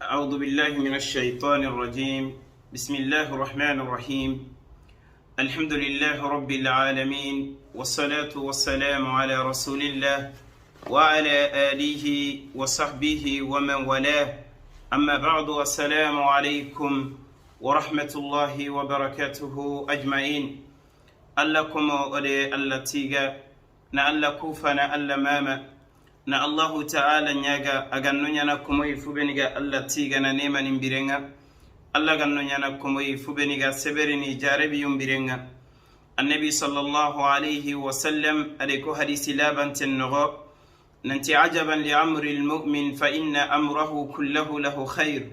أعوذ بالله من الشيطان الرجيم. بسم الله الرحمن الرحيم. الحمد لله رب العالمين، والصلاة والسلام على رسول الله وعلى آله وصحبه ومن والاه. أما بعد، السلام عليكم ورحمة الله وبركاته أجمعين. ألكم أولي اللتيغا نألكوفنا ألماما na Allahu ta'ala nyaga aganno nyana komoy fubeniga Allah tigana neman imbirenga Allah ganno nyana komoy fubeniga seberini jarebi yumbirenga annabi sallallahu alayhi wa sallam alayko hadisi labanten nogo nanti ajaban li amri almu'min fa inna amrahu kullahu lahu khair.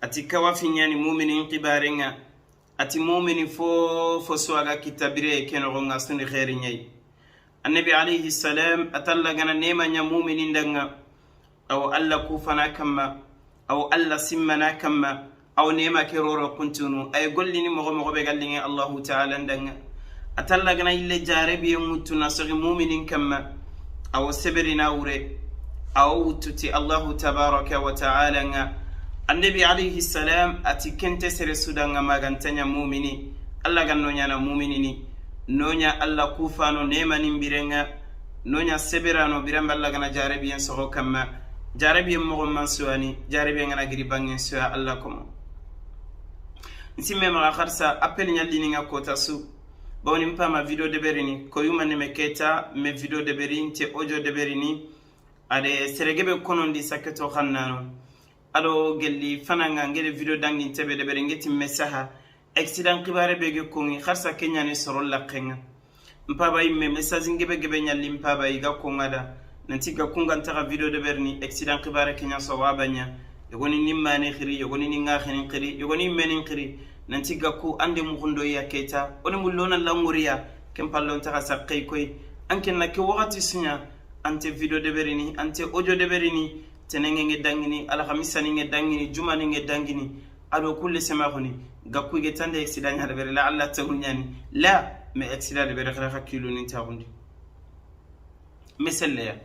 Ati kawafi nyani mu'minin qibarenga ati mu'mini fo swaga kitabire kenogonga sundi khairi nyai. النبي عليه السلام أتلا جنا نيما نمومن دعنا أو ألا كوفنا كما أو ألا سمنا كما أو نيما كرورو كنتونو أي قل لي مغمغ بقالين الله تعالى دعنا أتلا جنا إلا جاربي يموتنا صغي مؤمن كما أو سبرنا وري أو تتي الله تبارك وتعالى. النبي عليه السلام أتكنت سرسودنا ما جنتنا مؤمني ألا جنونا مؤمنين nonya alla kufano nema nimbirenga nonya seberano biramba alla gana jarabiyen soho kamma jarabiyen mogo mansuani jarabiyen gana giri bangen suya alla komo nsimme ma kharsa appel nyalini nga kota su bawni mpama video de berini ko yuma ne meketa me video de berini te audio de berini ade seregebe konondi saketo khannano ado gelli fananga ngere video dangi tebe de berengeti messaha accident kibare bege kongi kharsa kenya ni sorol lakenga mpaba imme message ngebe gebe nyalli mpaba iga kongada nanti ga kunga ntaka video de berni accident kibare kenya so wabanya yogoni nimmane khiri yogoni ninga khini khiri yogoni menin khiri nanti ga ku ande mu hundo ya keta oni mulona languriya kempallo ntaka sakkay koy anke na ke wakati sunya ante video de berni ante audio de berni tenenge nge dangini ala khamisani nge dangini jumani nge dangini ado kulle sema khoni gakku ge tande accident hada bere la Allah tagunyani la me accident bere khara kilo ni tagundi meselle ya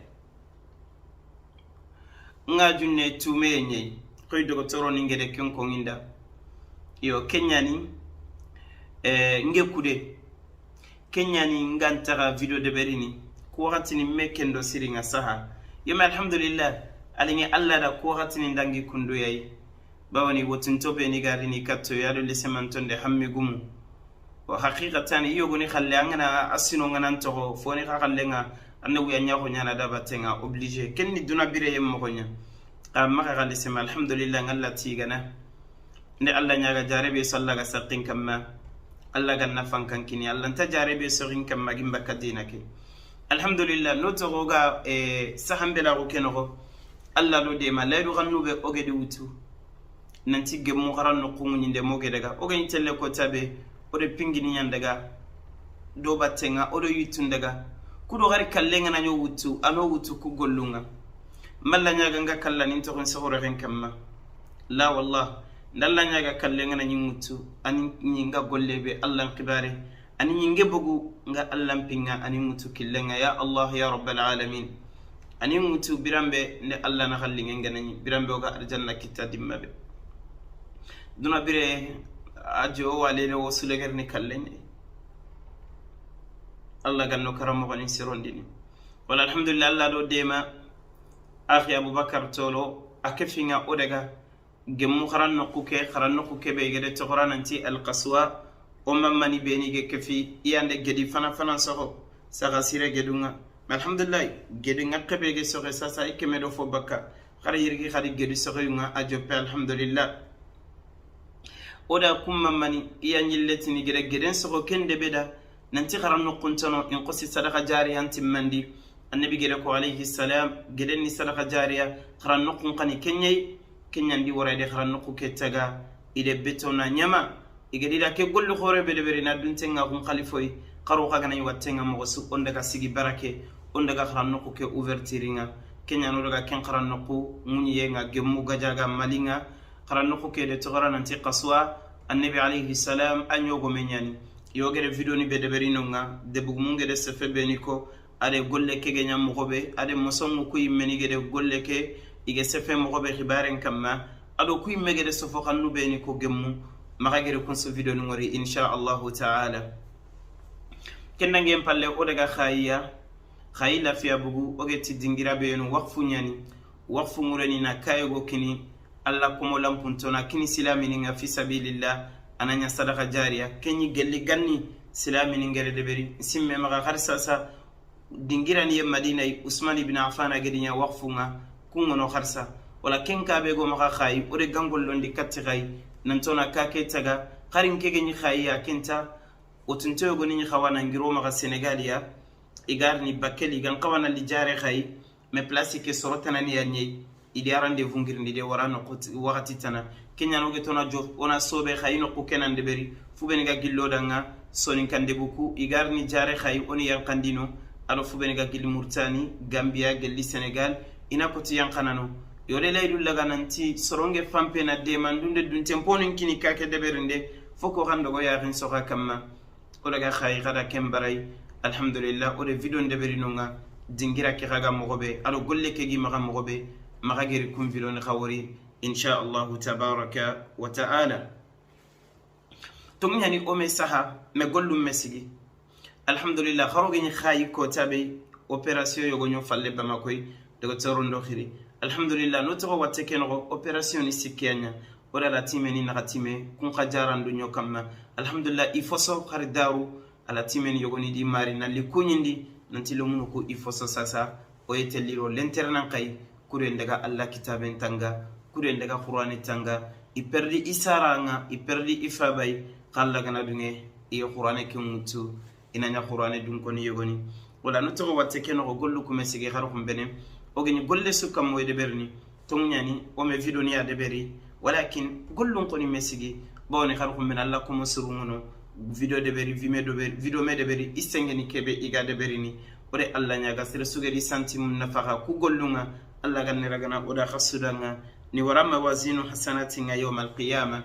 nga junne tume nyei koy dogo toro ni ngede ken ko nginda yo kenyani ngekude kenyani ngantara video de berini ko wakati ni mekendo siringa saha yema alhamdulillah alinge Allah da ko wakati ni ndangi kundu yayi bawani wotintobe ni gari ni katto yado le semantonde hammi gumu wa haqiqatan iyo goni khalle angana asino ngana ntoho foni khallenga annabu ya nyaako nyana dabatenga obligé kenni duna bire yem mokonya maka khalle sema alhamdulillah ngalla tigana nde Allah nyaaga jarebe sallaga saqin kamma Allah ganna fankan kini Allah nta jarebe sorin kamma gimba kadina ke alhamdulillah no to goga sahambela ko kenogo Allah do de malaidu gannube ogede wutu nanti gemu kharan no kungu nde moge daga o gani telle ko tabe o de pingini nyan daga do battenga o do yitun daga kudo gari kallenga nanyo wutu ano wutu ku gollunga malla nyaga nga kalla nin to kon sahoro ren kamma la wallah ndalla nyaga kallenga nanyi wutu ani nyinga gollebe Allah qibare ani nyinge bugu nga Allah pinga ani wutu killenga ya Allah ya rabbal alamin ani wutu birambe ne Allah na khallinga nganani birambe oga arjanna kitta dimmabe duna bire ajo walele wo suleger ni kallenye Allah ganno karamo ko ni sirondini wala alhamdulillah Allah do dema akhi abubakar tolo akefinga odega gemmu kharan no kuke be gede to qorananti alqaswa o mamani beni ge kefi yande gedi fana soho saga sire gedunga alhamdulillah gedi ngakbe ge soho sasa ikemedo fo bakka khari yirgi khadi gedi soho nga ajo pe alhamdulillah oda kumma mani iya nyilleti ni geden soko kende beda nanti kharan no kuntono in qosi sadaqa jariya timmandi annabi gede ko alayhi salam geden ni sadaqa jariya kharan no kun qani kenyandi warade kharan no ku ketaga ide betona nyama igedi da ke gollu khore bede bere na duntenga kun khalifoy qaru kaga nay wattenga mo su onda ka sigi barake onda ka kharan no ku ke ouvertiringa kenyano daga ken kharan no ku munye nga gemmu gajaga malinga kharan no ku ke de togara nanti qaswa annabi alayhi salam anyo go menyani yogere video ni bede berino nga de bugmunge de sefe beniko ade golle ke genya mo gobe ade mosongu ku yimeni gede golle ke ige sefe mo gobe khibaren kamma ado kuy megede sofo xannu beni ko gemmu maxa gere kun so video ngori insha allahu taala kennangen palle o daga khayi lafiya bugu o geti dingira benu waqfu nyani waqfu mureni na kayego kini alla komo lampuntona kini silamini nga fi sabilillah ananya sadaqa jariya kenyi gelli ganni silamini ngere deberi simme maga kharsa sa dingira ni madina usman ibn affan agedinya waqfu nga kungono kharsa wala kenka be go maga khayi o de gangol londi katti khayi nantona kake taga karin kege ni khayi ya kenta o tunto go ni khawana ngiro maga senegalia igar ni bakeli gan kawana li jare khayi me place ke sorotana ni yanyi idi rendez-vous ngirndi de warano wakati tana kenya no getona jo ona sobe khayino ko kenan de beri fubeni ga gilloda nga sonin kande buku igarni jare khay oni yankandino alo fubeni ga gil murtani gambia gelli senegal ina ko ti yankanano yore laydul laga nanti soronge fampe na de mandunde dun temponin kini kake de berinde foko hando go yarin soka kamma o daga khay kada kembaray alhamdulillah o de video de beri nonga dingira ki kaga mogobe alo golle ke gi maga mogobe magagiri kun video ni khawri insha Allah tabaraka wa ta'ala tumnyani o mesaha me gollum mesigi alhamdulillah kharogi ni khayi ko tabe operation yogo nyo falle bama koy daga torondo khiri alhamdulillah no to watte kengo operation ni sikenya wala la timeni na katime kun khajarandu nyo kamma alhamdulillah ifoso kharidaru ala timeni yogo ni di mari na likunyindi nanti lo munu ko ifoso sasa o yeteliro l'internan kay kuren daga Allah kitaben tanga kuren daga Qur'ani tanga iperdi isaranga iperdi ifabay kala gana dunge iyo Qur'ani ke mutu inanya Qur'ani dun ko ni yogoni wala no to watte ken ko gollu ko mesigi xaro ko benen o gni golle su kam moy de berni tongnyani o me video ni ade beri walakin gollun ko ni mesigi bawni xaro ko men Allah ko musuru ngono video de beri video me de beri istengeni kebe iga de beri ni ore Allah nyaga sere sugeri santim nafaka ku gollunga Allah ganne ragana oda khasudanga ni warama wazinu hasanati nga yawm alqiyama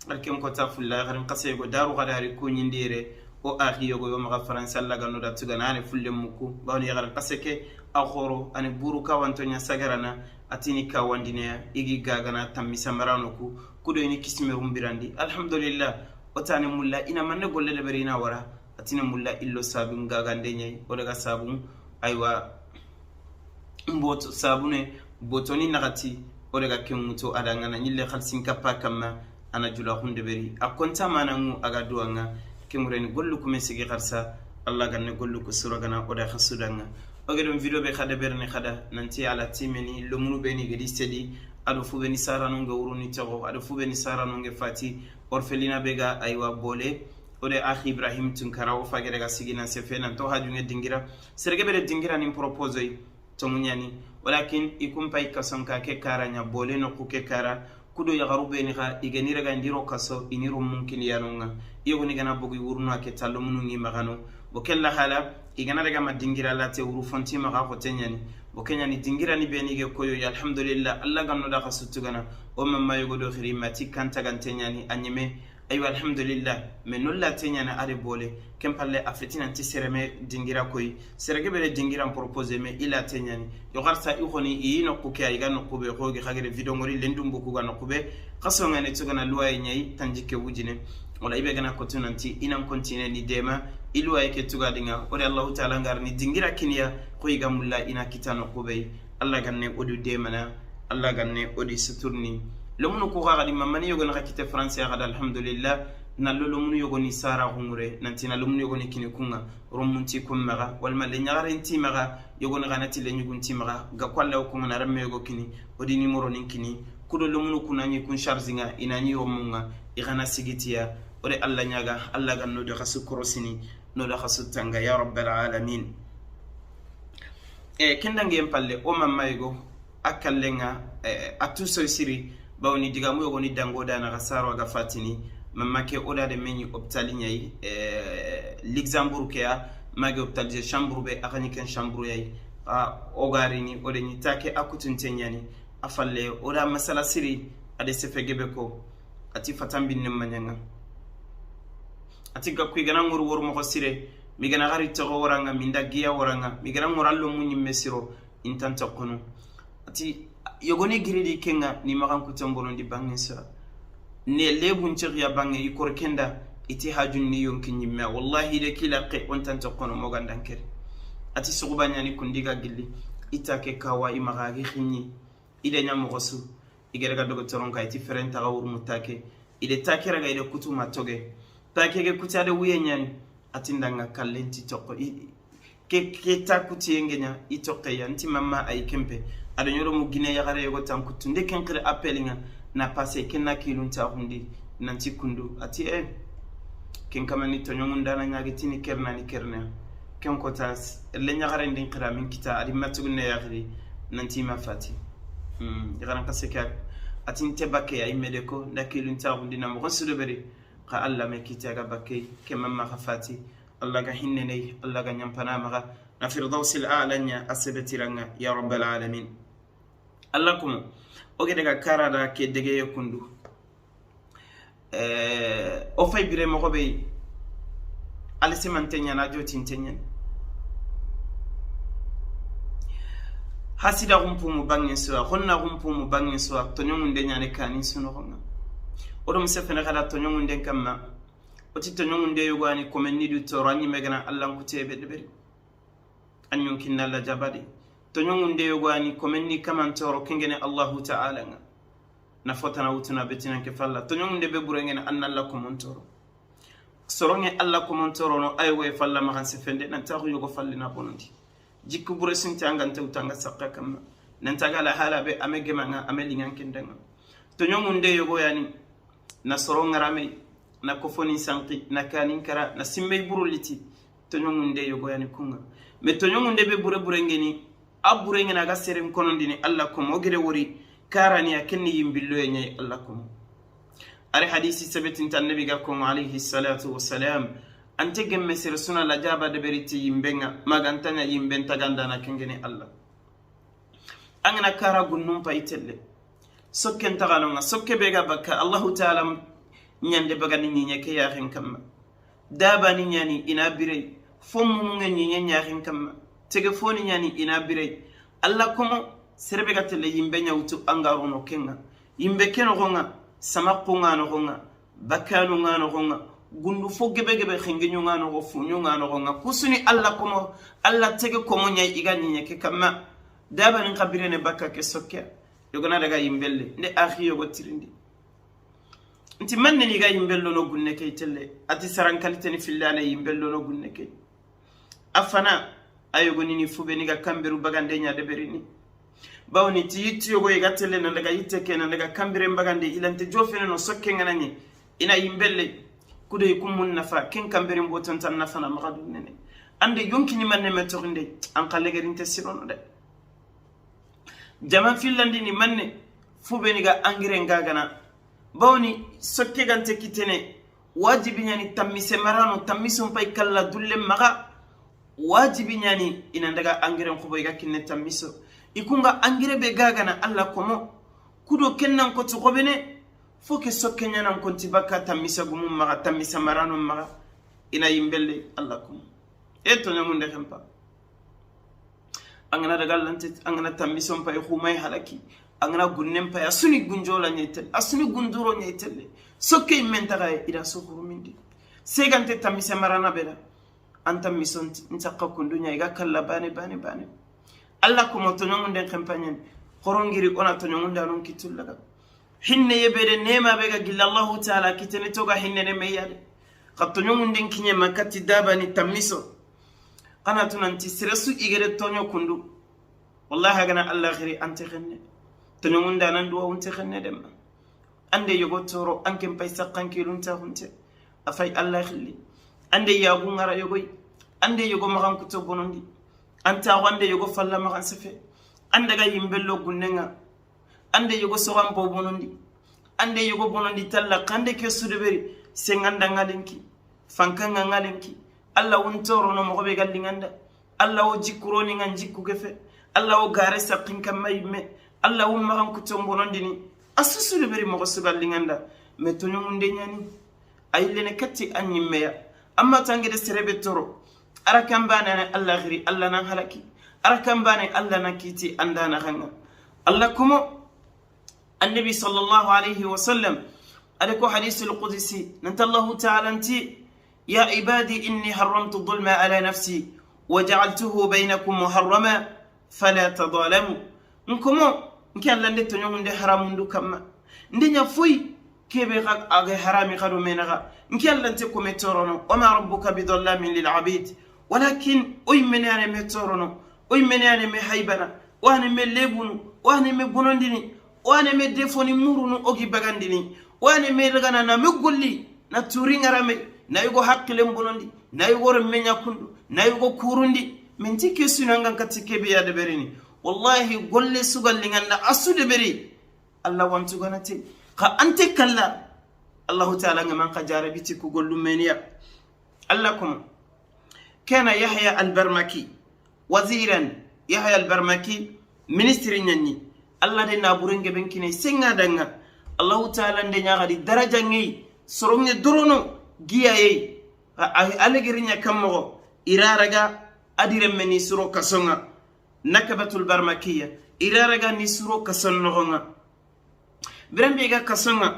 alkem ko tafulla garin qase go daru gadari ko nyindire o akhi yogo yawm ghafaran Allah ganno da tuganane fulle muku bawni garin qase ke akhoro ani buru ka wantonya sagarana atini ka wandine igi gagana tamisa marano ku kudo ni kisme rumbirandi alhamdulillah otani mulla ina manne golle de berina wara atini mulla illo sabun gagande nyai o daga sabun aywa mboto sabune botoni nagati o daga kemuto adangana nyille khalsin kappa kamma ana jula hunde beri akonta manangu aga duanga kemureni gollu ko mesigi kharsa Allah ganne gollu ko suragana o da khasudanga o gedon video be khada berne khada nanti ala timeni lo munu beni gedi sedi ado fu beni sarano ngawruni tago ado fu beni sarano nge fati orfelina bega aywa bole o de akhi Ibrahim tunkara o fagere ga sigina sefena to hajunge dingira serge be dingira ni propose tomunyani walakin ikum pay kasonka ke karanya bole no ku ke kara kudo ya garube ni ga igeni rega ndiro kaso iniru mumkin yanonga iyo ni gana bogu wurno ke tallo munu ngi magano bo kella hala igana rega madingira late wuru fonti maga ko tenyani bo kenyani dingira ni beni ge koyo ya alhamdulillah Allah ganno da khasutu gana o mamma yugo do khiri mati kanta gantenyani anyime ayu alhamdulillah menulla tenyana are bole kempalle afetina anti sereme dingira koy serege bele dingira propose me ila tenyani yo garsa ikhoni ino kuke ay gano kube ko gi khagere video ngori lendum buku gano kube kaso ngane tugana luwaye nyai tanjike wujine wala ibe gana ko tunanti inam continue ni dema iluwaye ke tuga dinga ore Allah taala ngarni dingira kiniya ko yiga mulla ina kitano kube Allah ganne odu demana Allah ganne odi suturni lomunu ko gaga di mamani yogo na kite français gaga alhamdulillah na lomunu yogo ni sara humure nanti na lomunu yogo ni kini kunga romunti kummaga wal mal nyaare nti maga yogo na ganati le nyugunti maga ga kwalla ko na ramme yogo kini odi numero nin kini kudo lomunu kunani kun charginga inani romunga igana sigitiya ore Allah nyaga Allah ganno de khasu korosini no da khasu tanga ya rabbal alamin kendange palle o mamma yogo akallenga atuso siri bawni diga mu yogoni dango dana gasaro ga fatini mamake oda de meni optali nyai Luxembourg ya magi optali chambre be akani ken chambre yai ogarini ode ni take akutunte nyani afalle oda masala siri ade sefegebe ko ati fatambi nemanyanga ati ga kuigana nguru wor mo sire mi gana gari to waranga minda giya waranga mi gana morallo munyi mesiro intanta kono ati yogoni giridi kenga ni magan kutambono di bangen sa ne lebun ya bange ikor kenda iti hajun ni yonki nyimme wallahi de kila qe ontan to kono mo gandanker ati sugubanya ni kundiga gilli itake kawa imaga gi khinni ide nyam gosu igere ga dogo toron kay ti ferenta gawur mutake ide takira ga ide kutuma toge takege kutade wuye nyani atindanga kallenti toko ke takuti engenya itoke yanti mama ay kempe ado nyoro mu gine ya gare yogo tan kutunde kenkre appelinga na passe kenna kilun ta hundi nanti kundu ati ken kamani to nyomunda na nyagi tini kerna ni kerna ken ko tas le nyagare ndin qira min kita adi matugne ya gari nanti ma fati yaran kaseka atin tebake ay medeko ndakilun ta hundi na mo sudo beri ka alla me kita ga bakke kemma khafati الله كهنني الله كنيم فنامغا نفردوس الأعلى أسبتيرنا يا رب العالمين الله كم أوكي كارا كدجى يكندو أوفي بير مغبي على سمنتين ناجو تنتين hasida rumpu mu bangin suwa khonna rumpu mu bangin suwa tonyon den nyane kanin suno khonna odum sefena kala tonyon den kamma oti tonyon den yogani komenni du torani megana allah ku tebe debere anyon kinna la jabadi tonyon den yogani komenni kaman toro kengene allah ta'ala nga na fotana wutuna betina ke falla tonyon den be burengene annalla ko montoro soronge allah ko montoro no aywe falla ma kan sefende nan taxu yogo fallina bonondi jikku bure sinti angante utanga sakka kam nantaga la hala be amegema nga amelingan kendanga to nyomunde yogo yani na soronga rame na kofoni sanki na kanin kara na simme buruliti to nyomunde yogo yani kunga me to nyomunde be bure ngeni abure ngena ga serem konondini alla ko mogere wori karani akenni yimbillo nyay alla ko ari hadisi sabatin tan nabi ga ko alayhi salatu wassalam ante gemme sir suna la jaba de beriti yimbenga magantanya yimben taganda na kengene Allah angana kara gunnum paytelle sokken tagalonga sokke bega bakka Allah ta'ala nyande bagani nyeke ya hen kamma daba ni nyani ina bire fomu ngani nyanya hen kamma tege foni nyani ina bire Allah komo serbe gatelle yimbe nyawtu angarono kenga yimbe keno gonga samakko ngano gonga bakanu ngano gonga gundu fo gebe xengenyo ngano go funyo ngano go nga kusuni alla komo alla tege komo nyai igani nyeke kama daba ni kabirene bakka ke sokya yogona daga yimbelle nde akhi yogo tirindi nti manne ni ga yimbello no gunne ke telle ati saran kaliteni fillana yimbello no gunne ke afana ayogo ni fube ni ga kamberu bagande nya de berini bawni ti yitti yogo ga telle na daga yitte ke na daga kambire bagande ilante jofene no sokke nganani ina yimbelle kude kumun nafa ken kambere mboton tan nafa na magadu nene ande yonkini manne metorinde an kallegerin tesirono de jaman finlandi ni manne fubeni ga angire ngagana bawni sokke gante kitene wajibi nyani tammise marano tammisum pay kala dulle maga wajibi nyani ina daga angire khubo ga kinne tammiso ikunga angire be gagana alla komo kudo kennan ko to gobene foke sokke nyanan konti bakka tamisa gumum maga tamisa marano maga ina yimbelle Allah kum eto nyamunde xempa angana daga lante angana tamison pay khumay halaki angana gunnem pay asuni gunjola nyaitel asuni gunduro nyaitel sokke mentaga ida sokuru mindi segante tamisa marana bela anta misonti ntaka kundunya iga kala bane Allah kum to nyamunde xempa nyen korongiri ona to nyamunde anon kitullaga hinne yebere nema bega gilla Allah ta'ala kitene toga hinne ne meyade qatto nyumunden kinye makati dabani tamiso kana tunanti siresu igere tonyo kundu wallahi gana Allah khiri ante khenne tonyo munda nan duwa unte khenne dem ande yogo toro anke pay sakkan kilun ta hunte afay Allah khilli ande yagu ngara yogoy ande yogo magan kuto bonondi anta wande yogo falla magan sefe ande ga yimbello gunnenga ande yogo sogan bo bonondi ande yogo bonondi talla kande ke sudeberi senganda ngalenki fankanga ngalenki alla wontoro no mo be gallinganda alla o jikuroni ngan jikku gefe alla o gare sakin kamayme alla o magan ku tombonondi ni asusudeberi mo sugallinganda me tonyo munde nyani aylene katti anyimeya amma tangede serebe toro arakambane alla ghiri alla nan halaki arakambane alla nakiti andana hanga الله كما النبي صلى الله عليه وسلم ألكو حديث القدسي ننت الله تعالى انتي يا عبادي إني حرمت الظلم على نفسي وجعلته بينكم محرما فلا تظالموا نكما نكان لندت نيوم دي حرام ندو كما ندنيا فوي كيبي أغي حرامي خدو منغا نكان لنتكو متورونو وما ربك بظلام للعبيد ولكن أي من يعني متورونو أي من يعني محيبنا وأنا من ليبونو وأنا من بنونديني وأنا من ديفوني مورونو أوكي بغانديني وأنا من رغانا نمغولي نتورين رامي نايغو حق لمبنوندي نايغو رمينيا كندو نايغو كوروندي من تيكي سنانغان كتيكي بيا دبريني والله قولي سوغال لنغانا أسو دبري الله وانتو غانتي قا أنت كلا الله تعالى من قجار بيتكو قولو منيا اللكم كان يحيى البرمكي وزيرا يحيى البرمكي ministry nyanni Allah de naburenge benkine senga danga Allah ta'ala ndenya gadi daraja ngi soronge dorono giyaye alegirinya kammo iraraga adire meni suro kasonga nakabatul barmakiya iraraga ni suro kasonnogonga birambe ga kasonga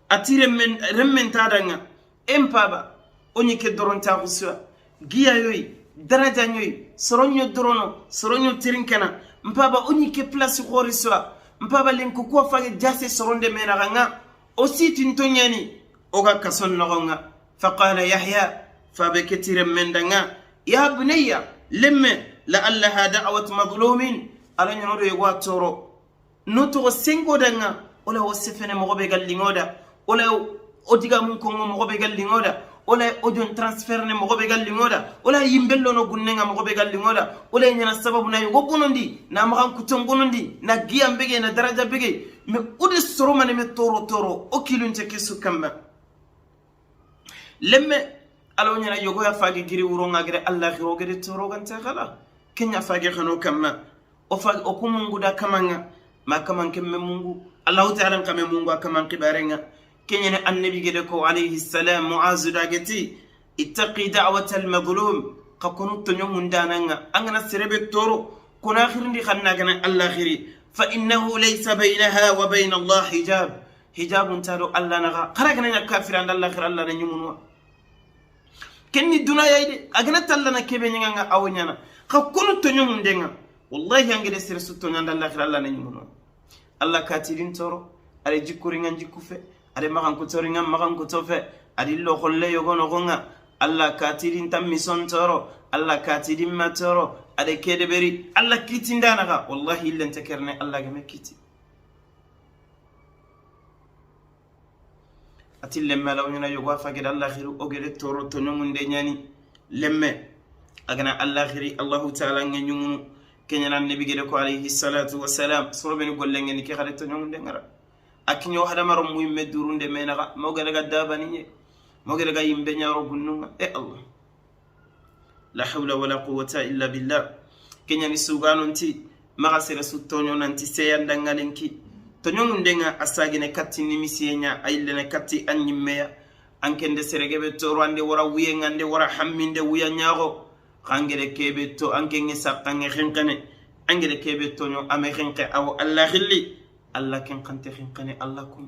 atire men remmen tadanga empaba onike doronta uswa giyayoy daraja nyoy soronyo dorono soronyo tirinkana mpaba unike place khoriswa mpaba lenko ko fage jase soronde menaganga aussi tintonyani oga kason nogonga faqala yahya fabakatir mendanga ya bunayya lamma la'allaha da'wat madlumin alanya nodo yego toro noto sengo danga wala wasfene mo be gallingoda wala odiga mun ko mo be gallingoda wala ojon transfer ne mo be gallingoda wala yimbello no gunnenga mo be gallingoda wala nyana sababu na yugo bonondi na makan kuton bonondi na giyam bege na daraja bege me udi soroma ne me toro o kilunte kesu kamba lemme alo nyana yugo ya fagi giri wuro ngagre Allah giro gede toro ganta khala kenya fagi khano kamba o fagi o kumunguda kamanga ma kamanke me mungu Allah ta'ala kame mungu akaman kibarenga كين النبي جدكو عليه السلام معاذ داغتي اتقي دعوة المظلوم قكنت نيوم دانanga angana serebe toro كنا آخر دي خلنا كنا الآخري فإنه ليس بينها وبين الله حجاب تارو الله نغا خرجنا كافر عند الله خير الله نيمونوا كني الدنيا يدي أجنة الله نكبيني عنا أويننا خكون تنيوم دينا والله يانجلي سرسوتون عند الله خير الله نيمونوا الله كاتيرين تارو على جكورين عن جكوفة على مغان كتورين عن مغان كتوفة على الله خلّي يغنو غنا الله كاتيرين تمسون تارو الله كاتيرين ما تارو على كده بري الله كيتين دانا والله إلا أنت كرنا الله جم كيتي أتيل لما لو ينا يقف فقد الله خير أجر التورو تنوم دنياني لما أجنا الله خير الله تعالى نجوم كنا النبي جدك عليه الصلاة والسلام صور بني قول لنا إنك خير تنوم دنيرا أكن يو هذا مرة مهم دورون دمينا ما قال لك دابني ما قال لك يمبني ربنا الله لا حول ولا قوة إلا بالله كنا نسوغانو نتي مغاسر سوتونيو نانتي سيان دنغالنكي تونيو ندنغا أساغيني كاتي نميسينيا أيلنا كاتي أنيميا أنكن دي سرغبه تورو عندي ورا ويين عندي ورا حمين دي ويا نياغو خانجي كيبه تو أنكن ساقاني خنقني أنجي كيبه تو نيو أمي خنقي أو الله خلي الله كن قنتي خنقني الله كم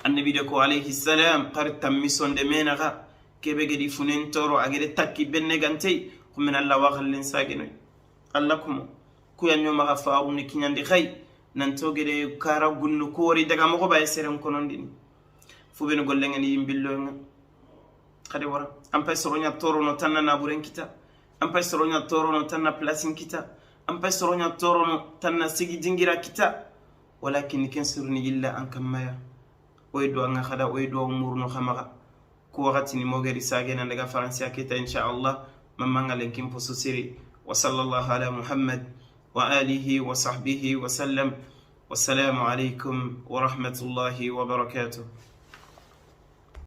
النبي دكو عليه السلام قرد تميسون دي مينغا كيف جدي فنين تورو أجد تكي بنجانتي كمن الله وخلين ساجنوي الله كم كوي اليوم غفاو نكين عندي خي ننتو جدي كارا غنو كوري دعا مغو بايسيرم كونون دين فوبين قولين إني يمبلون خدي ورا أم بيسرونيا تورو نتنا نابورين كتا أم بيسرونيا تورو نتنا بلاسين كتا أم بيسرونيا تورو نتنا سيجي دينجرا كتا ولكن كنسرني إلا أنكم مايا ويدو أنا خدا ويدو أمورنا خمرة كوغاتي نموغري ساقنا لغا فرنسيا كتا إن شاء الله ممانا لنكين فسوسيري وصلى الله على محمد وآله وصحبه وسلم والسلام عليكم ورحمة الله وبركاته.